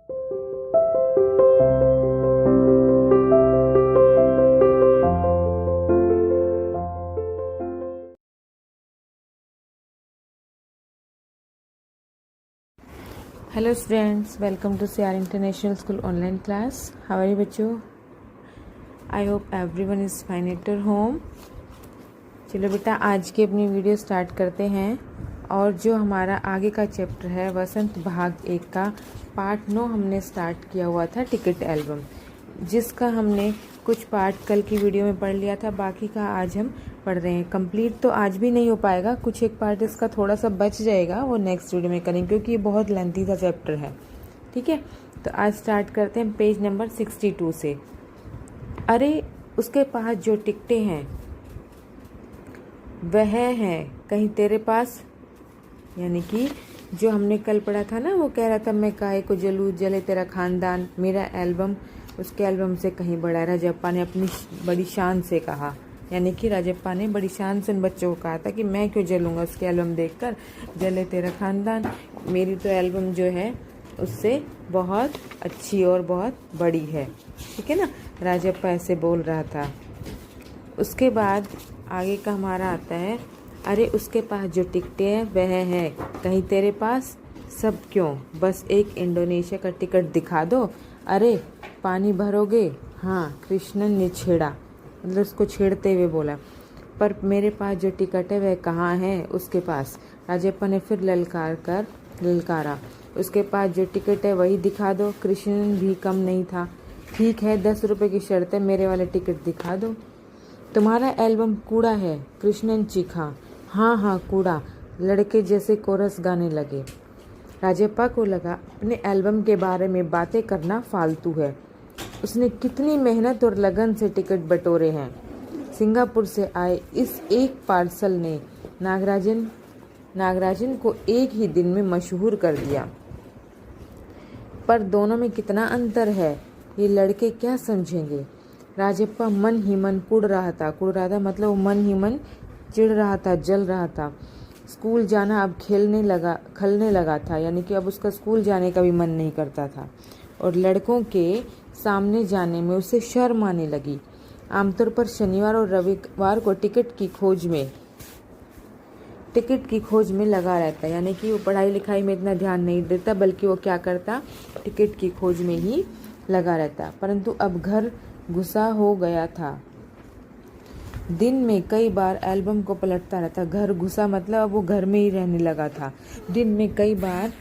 Hello students, welcome to CR International School online class. How are you बच्चों? I hope everyone is fine at your home. चलो बेटा आज की अपनी video start करते हैं। और जो हमारा आगे का चैप्टर है वसंत भाग 1 का पार्ट 9 हमने स्टार्ट किया हुआ था टिकट एल्बम, जिसका हमने कुछ पार्ट कल की वीडियो में पढ़ लिया था, बाकी का आज हम पढ़ रहे हैं। कंप्लीट तो आज भी नहीं हो पाएगा, कुछ एक पार्ट इसका थोड़ा सा बच जाएगा, वो नेक्स्ट वीडियो में करेंगे क्योंकि ये बहुत लेंथी सा चैप्टर है। ठीक है, तो आज स्टार्ट करते हैं पेज नंबर 62 से। अरे उसके पास जो टिकटें हैं वह हैं कहीं तेरे पास, यानी कि जो हमने कल पढ़ा था ना, वो कह रहा था मैं काहे को जलूं, जले तेरा खानदान, मेरा एल्बम उसके एल्बम से कहीं बड़ा। राजप्पा ने अपनी बड़ी शान से कहा, यानी कि राजप्पा ने बड़ी शान से उन बच्चों को कहा था कि मैं क्यों जलूंगा उसके एल्बम देखकर, जले तेरा खानदान, मेरी तो एल्बम जो है उससे बहुत अच्छी और बहुत बड़ी है। ठीक है ना, राजप्पा ऐसे बोल रहा था। उसके बाद आगे का हमारा आता है, अरे उसके पास जो टिकटें हैं वह है कहीं तेरे पास, सब क्यों, बस एक इंडोनेशिया का टिकट दिखा दो। अरे पानी भरोगे, हाँ कृष्णन ने छेड़ा, मतलब उसको छेड़ते हुए बोला, पर मेरे पास जो टिकट है वह कहाँ है उसके पास। राजप्पा ने फिर ललकारा, उसके पास जो टिकट है वही दिखा दो। कृष्णन भी कम नहीं था, ठीक है 10 रुपये की शर्त है, मेरे वाले टिकट दिखा दो। तुम्हारा एल्बम कूड़ा है, कृष्णन चीखा। हाँ कूड़ा, लड़के जैसे कोरस गाने लगे। राजप्पा को लगा अपने एल्बम के बारे में बातें करना फालतू है। उसने कितनी मेहनत और लगन से टिकट बटोरे हैं। सिंगापुर से आए इस एक पार्सल ने नागराजन को एक ही दिन में मशहूर कर दिया। पर दोनों में कितना अंतर है, ये लड़के क्या समझेंगे। राजप्पा मन ही मन कुड़ रहा था मतलब वो मन ही मन चिढ़ रहा था, जल रहा था। स्कूल जाना अब खलने लगा था, यानी कि अब उसका स्कूल जाने का भी मन नहीं करता था, और लड़कों के सामने जाने में उसे शर्म आने लगी। आमतौर पर शनिवार और रविवार को टिकट की खोज में लगा रहता, यानी कि वो पढ़ाई लिखाई में इतना ध्यान नहीं देता, बल्कि वो क्या करता, टिकट की खोज में ही लगा रहता। परंतु अब घर गुस्सा हो गया था, दिन में कई बार एल्बम को पलटता रहता। घर घुसा मतलब अब वो घर में ही रहने लगा था। दिन में कई बार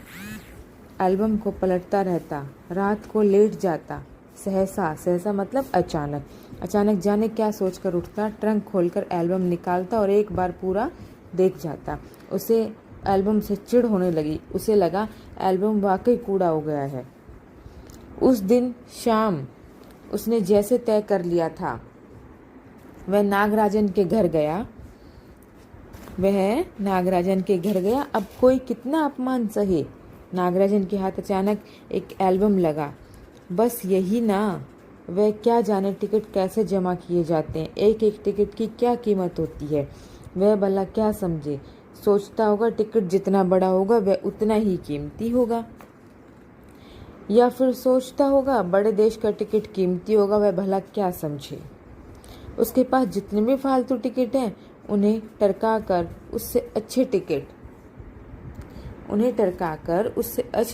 एल्बम को पलटता रहता, रात को लेट जाता। सहसा मतलब अचानक जाने क्या सोचकर उठता, ट्रंक खोलकर एल्बम निकालता और एक बार पूरा देख जाता। उसे एल्बम से चिढ़ होने लगी, उसे लगा एल्बम वाकई कूड़ा हो गया है। उस दिन शाम उसने जैसे तय कर लिया था, वह नागराजन के घर गया। अब कोई कितना अपमान सहे। नागराजन के हाथ अचानक एक एल्बम लगा। बस यही ना, वह क्या जाने टिकट कैसे जमा किए जाते हैं, एक एक टिकट की क्या कीमत होती है, वह भला क्या समझे। सोचता होगा टिकट जितना बड़ा होगा वह उतना ही कीमती होगा, या फिर सोचता होगा बड़े देश का टिकट कीमती होगा, वह भला क्या समझे। उसके पास जितने भी फालतू टिकट हैं उन्हें टरका कर उससे अच्छे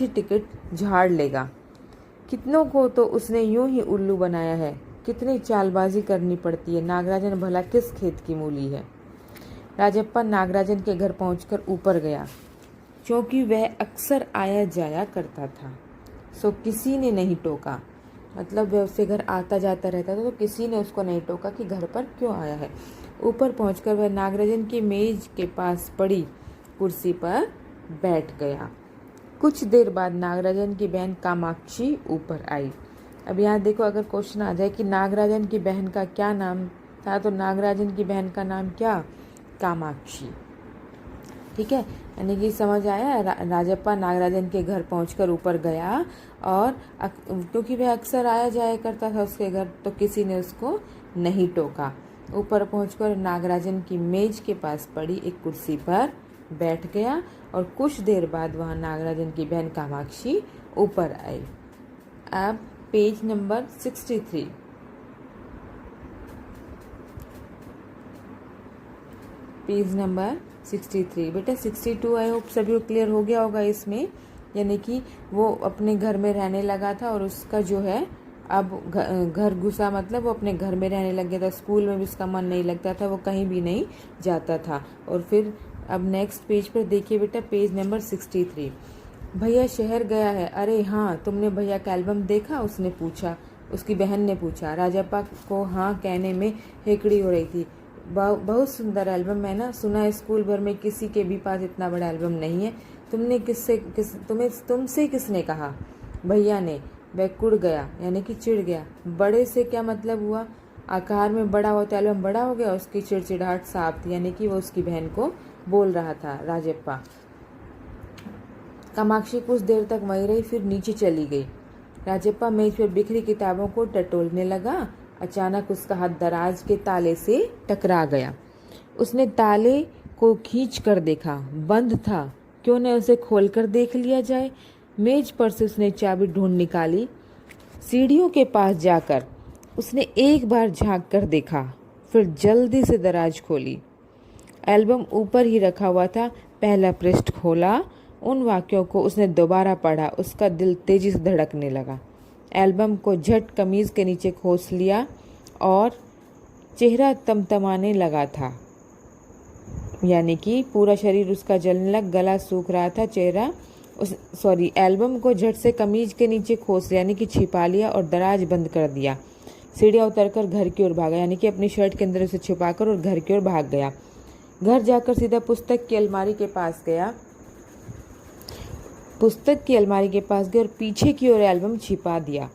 टिकट झाड़ लेगा। कितनों को तो उसने यूं ही उल्लू बनाया है, कितनी चालबाजी करनी पड़ती है। नागराजन भला किस खेत की मूली है। राजप्पा नागराजन के घर पहुंचकर ऊपर गया, क्योंकि वह अक्सर आया जाया करता था, सो किसी ने नहीं टोका। मतलब वह उसके घर आता जाता रहता था, तो किसी ने उसको नहीं टोका कि घर पर क्यों आया है। ऊपर पहुंचकर वह नागराजन की मेज के पास पड़ी कुर्सी पर बैठ गया। कुछ देर बाद नागराजन की बहन कामाक्षी ऊपर आई। अब यहाँ देखो, अगर क्वेश्चन आ जाए कि नागराजन की बहन का क्या नाम था, तो नागराजन की बहन का नाम क्या, कामाक्षी। ठीक है, यानी कि समझ आया। राजप्पा नागराजन के घर पहुंचकर ऊपर गया, और क्योंकि वह अक्सर आया जाया करता था उसके घर, तो किसी ने उसको नहीं टोका। ऊपर पहुंचकर नागराजन की मेज के पास पड़ी एक कुर्सी पर बैठ गया, और कुछ देर बाद वहां नागराजन की बहन कामाक्षी ऊपर आई। अब पेज नंबर 63। Page number 63। बेटा 62 आई होप सभी को क्लियर हो गया होगा इसमें, यानी कि वो अपने घर में रहने लगा था और उसका जो है अब घर घुसा, मतलब वो अपने घर में रहने लग गया था। स्कूल में भी उसका मन नहीं लगता था, वो कहीं भी नहीं जाता था। और फिर अब नेक्स्ट पेज पर देखिए बेटा, पेज नंबर 63। भैया शहर गया है। अरे हाँ, तुमने भैया का एल्बम देखा? उसने पूछा। उसकी बहन ने पूछा। राजप्पा को हाँ कहने में हेकड़ी हो रही थी। बहुत सुंदर एल्बम है ना, सुना है स्कूल भर में किसी के भी पास इतना बड़ा एल्बम नहीं है। तुमसे किसने कहा? भैया ने। वह कुड़ गया, यानी कि चिढ़ गया। बड़े से क्या मतलब हुआ? आकार में बड़ा हुआ तो एल्बम बड़ा हो गया। उसकी चिड़चिड़ाहट साफ थी, यानी कि वो उसकी बहन को बोल रहा था राजप्पा। कामाक्षी कुछ देर तक वहीं रही, फिर नीचे चली गई। राजप्पा मेज पर बिखरी किताबों को टटोलने लगा। अचानक उसका हाथ दराज के ताले से टकरा गया। उसने ताले को खींच कर देखा, बंद था। क्यों न उसे खोलकर देख लिया जाए। मेज पर से उसने चाबी ढूंढ निकाली। सीढ़ियों के पास जाकर उसने एक बार झांक कर देखा, फिर जल्दी से दराज खोली। एल्बम ऊपर ही रखा हुआ था। पहला पृष्ठ खोला। उन वाक्यों को उसने दोबारा पढ़ा। उसका दिल तेजी से धड़कने लगा। एल्बम को झट कमीज के नीचे खोस लिया और चेहरा तमतमाने लगा था, यानी कि पूरा शरीर उसका जलने लग, गला सूख रहा था। एल्बम को झट से कमीज के नीचे खोस लिया, यानी कि छिपा लिया और दराज बंद कर दिया। सीढ़ियाँ उतरकर घर की ओर भागा, यानी कि अपनी शर्ट के अंदर उसे छिपाकर और घर की ओर भाग गया। घर जाकर सीधा पुस्तक की अलमारी के पास गया। और पीछे की ओर एल्बम छिपा दिया।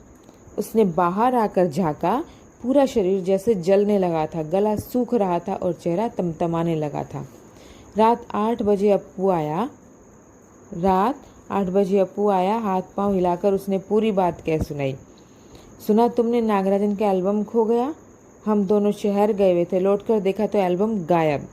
उसने बाहर आकर झाँका। पूरा शरीर जैसे जलने लगा था, गला सूख रहा था और चेहरा तमतमाने लगा था। रात 8 बजे अप्पू आया। हाथ पांव हिलाकर उसने पूरी बात कह सुनाई। सुना तुमने नागराजन का एल्बम खो गया? हम दोनों शहर गए हुए थे, लौटकर देखा तो एल्बम गायब।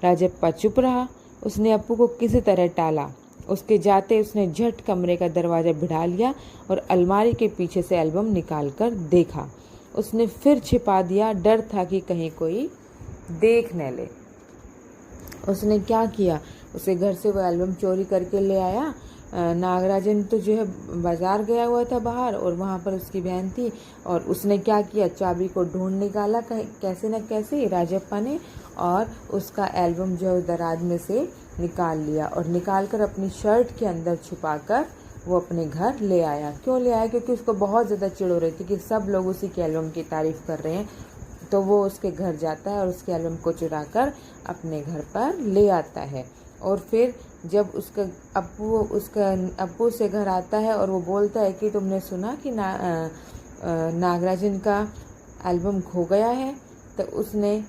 राजप्पा चुप रहा। उसने अप्पू को किसी तरह टाला। उसके जाते उसने झट कमरे का दरवाजा भिड़ा लिया और अलमारी के पीछे से एल्बम निकाल कर देखा। उसने फिर छिपा दिया, डर था कि कहीं कोई देख न ले। उसने क्या किया? उसे घर से वो एल्बम चोरी करके ले आया। नागराजन तो जो है बाजार गया हुआ था बाहर, और वहाँ पर उसकी बहन थी। और उसने क्या किया? चाबी को ढूंढ निकाला कैसे न कैसे राजप्पा ने, और उसका एल्बम जो है दराज में से निकाल लिया और निकाल कर अपनी शर्ट के अंदर छुपाकर वो अपने घर ले आया। क्यों ले आया? क्योंकि उसको बहुत ज़्यादा चिढ़ हो रही थी कि सब लोग उसी के एल्बम की तारीफ़ कर रहे हैं। तो वो उसके घर जाता है और उसके एल्बम को चुरा कर अपने घर पर ले आता है। और फिर जब अप्पू से घर आता है और वो बोलता है कि तुमने सुना कि नागराजन का एल्बम खो गया है, तो उसने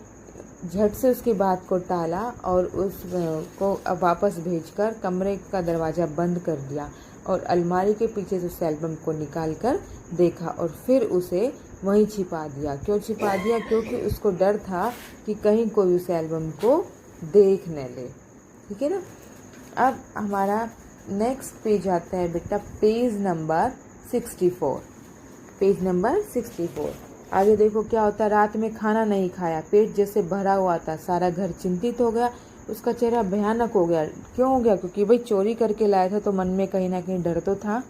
झट से उसकी बात को टाला और उसको वापस भेजकर कमरे का दरवाज़ा बंद कर दिया और अलमारी के पीछे से उस एल्बम को निकाल कर देखा और फिर उसे वहीं छिपा दिया। क्यों छिपा दिया? क्योंकि उसको डर था कि कहीं कोई उस एल्बम को देख न ले। ठीक है ना। अब हमारा नेक्स्ट पेज आता है बेटा, पेज नंबर 64। Page number 64। आगे देखो क्या होता है। रात में खाना नहीं खाया, पेट जैसे भरा हुआ था। सारा घर चिंतित हो गया। उसका चेहरा भयानक हो गया। क्यों हो गया? क्योंकि भाई चोरी करके लाया था, तो मन में कहीं ना कहीं डर तो था।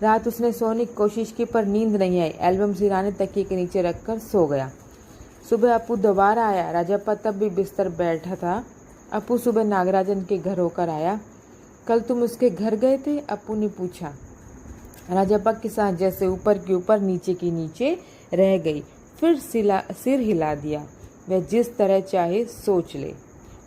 रात उसने सोने की कोशिश की पर नींद नहीं आई। एल्बम सिराने तकिए के नीचे रखकर सो गया। सुबह अप्पू दोबारा आया। राजप्पा तब भी बिस्तर बैठा था। अप्पू सुबह नागराजन के घर होकर आया। कल तुम उसके घर गए थे? अप्पू ने पूछा। राजप्पा की सांस जैसे ऊपर की ऊपर नीचे की नीचे रह गई। फिर सिर हिला दिया। वह जिस तरह चाहे सोच ले।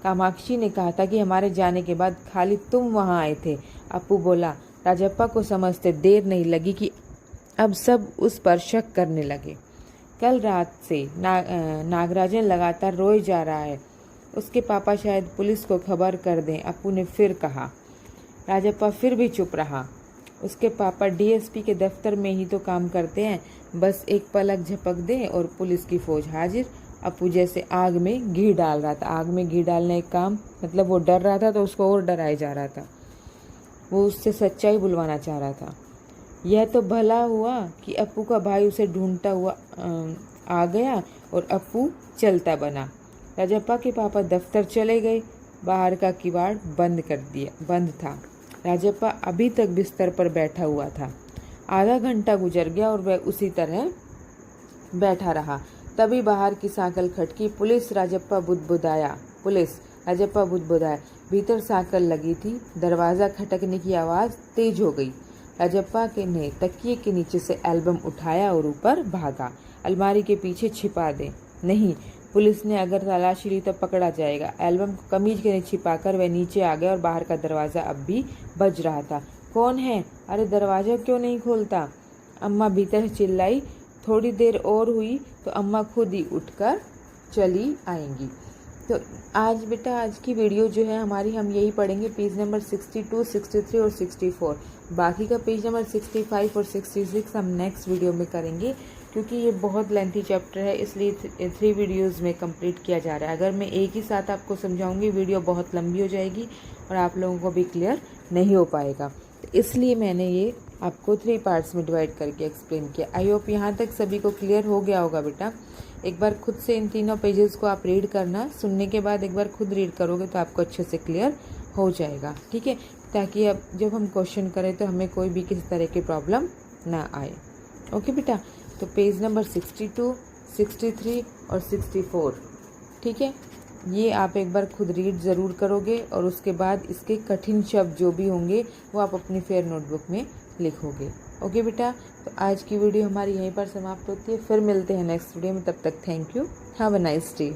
कामाक्षी ने कहा था कि हमारे जाने के बाद खाली तुम वहाँ आए थे। अप्पू बोला। राजप्पा को समझते देर नहीं लगी कि अब सब उस पर शक करने लगे। कल रात से नागराजन लगातार रोए जा रहा है। उसके पापा शायद पुलिस को खबर कर दें, अप्पू ने फिर कहा। राजप्पा फिर भी चुप रहा। उसके पापा डीएसपी के दफ्तर में ही तो काम करते हैं, बस एक पलक झपक दें और पुलिस की फौज हाजिर। अप्पू जैसे आग में घी डाल रहा था। आग में घी डालने एक काम, मतलब वो डर रहा था तो उसको और डराया जा रहा था। वो उससे सच्चाई बुलवाना चाह रहा था। यह तो भला हुआ कि अप्पू का भाई उसे ढूंढता हुआ आ गया और अप्पू चलता बना। राजप्पा के पापा दफ्तर चले गए। बाहर का किवाड़ बंद था। राजप्पा अभी तक बिस्तर पर बैठा हुआ था। आधा घंटा गुजर गया और वह उसी तरह बैठा रहा। तभी बाहर की सांकल खटकी। पुलिस। राजप्पा बुदबुदाया। भीतर सांकल लगी थी। दरवाज़ा खटकने की आवाज़ तेज हो गई। राजप्पा ने तकिए के नीचे से एल्बम उठाया और ऊपर भागा। अलमारी के पीछे छिपा दे। नहीं, पुलिस ने अगर तलाशी ली तो पकड़ा जाएगा। एल्बम को कमीज के नीचे छिपाकर वह नीचे आ गया और बाहर का दरवाज़ा अब भी बज रहा था। कौन है? अरे दरवाज़ा क्यों नहीं खोलता? अम्मा भीतर से चिल्लाई। थोड़ी देर और हुई तो अम्मा खुद ही उठकर चली आएंगी। तो आज की वीडियो जो है हमारी, हम यही पढ़ेंगे पेज नंबर 62, 63 और 64। बाकी का पेज नंबर 65 और 66 हम नेक्स्ट वीडियो में करेंगे, क्योंकि ये बहुत लेंथी चैप्टर है, इसलिए 3 वीडियोज़ में कंप्लीट किया जा रहा है। अगर मैं एक ही साथ आपको समझाऊंगी वीडियो बहुत लंबी हो जाएगी और आप लोगों को भी क्लियर नहीं हो पाएगा। तो इसलिए मैंने ये आपको 3 पार्ट्स में डिवाइड करके एक्सप्लेन किया। आई होप यहाँ तक सभी को क्लियर हो गया होगा बेटा। एक बार खुद से इन तीनों पेजेस को आप रीड करना। सुनने के बाद एक बार खुद रीड करोगे तो आपको अच्छे से क्लियर हो जाएगा, ठीक है, ताकि अब जब हम क्वेश्चन करें तो हमें कोई भी किसी तरह की प्रॉब्लम ना आए। ओके बेटा, तो पेज नंबर 62, 63 और 64, ठीक है, ये आप एक बार खुद रीड ज़रूर करोगे और उसके बाद इसके कठिन शब्द जो भी होंगे वो आप अपनी फेयर नोटबुक में लिखोगे। ओके बेटा, तो आज की वीडियो हमारी यहीं पर समाप्त होती है। फिर मिलते हैं नेक्स्ट वीडियो में। तब तक thank you. Have a nice day.